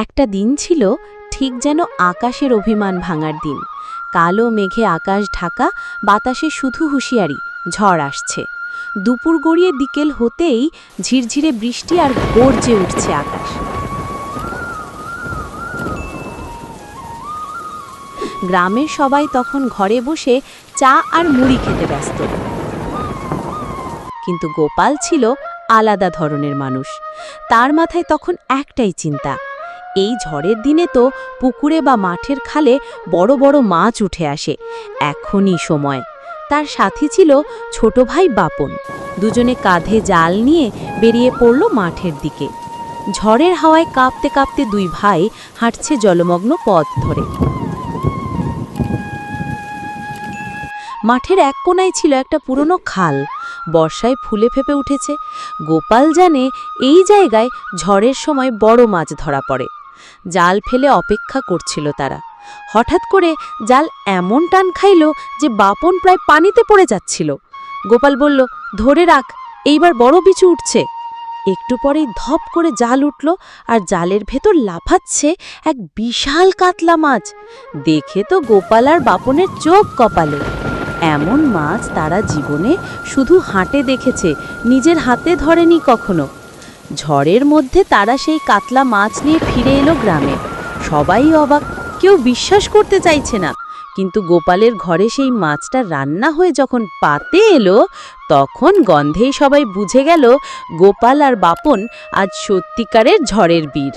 একটা দিন ছিল ঠিক যেন আকাশের অভিমান ভাঙার দিন। কালো মেঘে আকাশ ঢাকা, বাতাসে শুধু হুঁশিয়ারি, ঝড় আসছে। দুপুর গড়িয়ে বিকেল হতেই ঝিরঝিরে বৃষ্টি আর গর্জে উঠছে আকাশ। গ্রামের সবাই তখন ঘরে বসে চা আর মুড়ি খেতে ব্যস্ত। কিন্তু গোপাল ছিল আলাদা ধরনের মানুষ। তার মাথায় তখন একটাই চিন্তা, এই ঝড়ের দিনে তো পুকুরে বা মাঠের খালে বড় বড় মাছ উঠে আসে, এখনই সময়। তার সাথী ছিল ছোট ভাই বাপন। দুজনে কাঁধে জাল নিয়ে বেরিয়ে পড়ল মাঠের দিকে। ঝড়ের হাওয়ায় কাঁপতে কাঁপতে দুই ভাই হাঁটছে জলমগ্ন পথ ধরে। মাঠের এক কোণায় ছিল একটা পুরনো খাল, বর্ষায় ফুলে ফেপে উঠেছে। গোপাল জানে এই জায়গায় ঝড়ের সময় বড় মাছ ধরা পড়ে। জাল ফেলে অপেক্ষা করছিল তারা। হঠাৎ করে জাল এমন টান খাইল যে বাপন প্রায় পানিতে পড়ে যাচ্ছিল। গোপাল বলল, ধরে রাখ, এইবার বড় বিছু উঠছে। একটু পরেই ধপ করে জাল উঠল, আর জালের ভেতর লাফাচ্ছে এক বিশাল কাতলা মাছ। দেখে তো গোপাল আর বাপনের চোখ কপালে। এমন মাছ তারা জীবনে শুধু হাটে দেখেছে, নিজের হাতে ধরেনি কখনো। ঝড়ের মধ্যে তারা সেই কাতলা মাছ নিয়ে ফিরে এলো গ্রামে। সবাই অবাক, কেউ বিশ্বাস করতে চাইছে না। কিন্তু গোপালের ঘরে সেই মাছটা রান্না হয়ে যখন পাতে এলো, তখন গন্ধেই সবাই বুঝে গেল গোপাল আর বাপন আজ সত্যিকারের ঝড়ের বীর।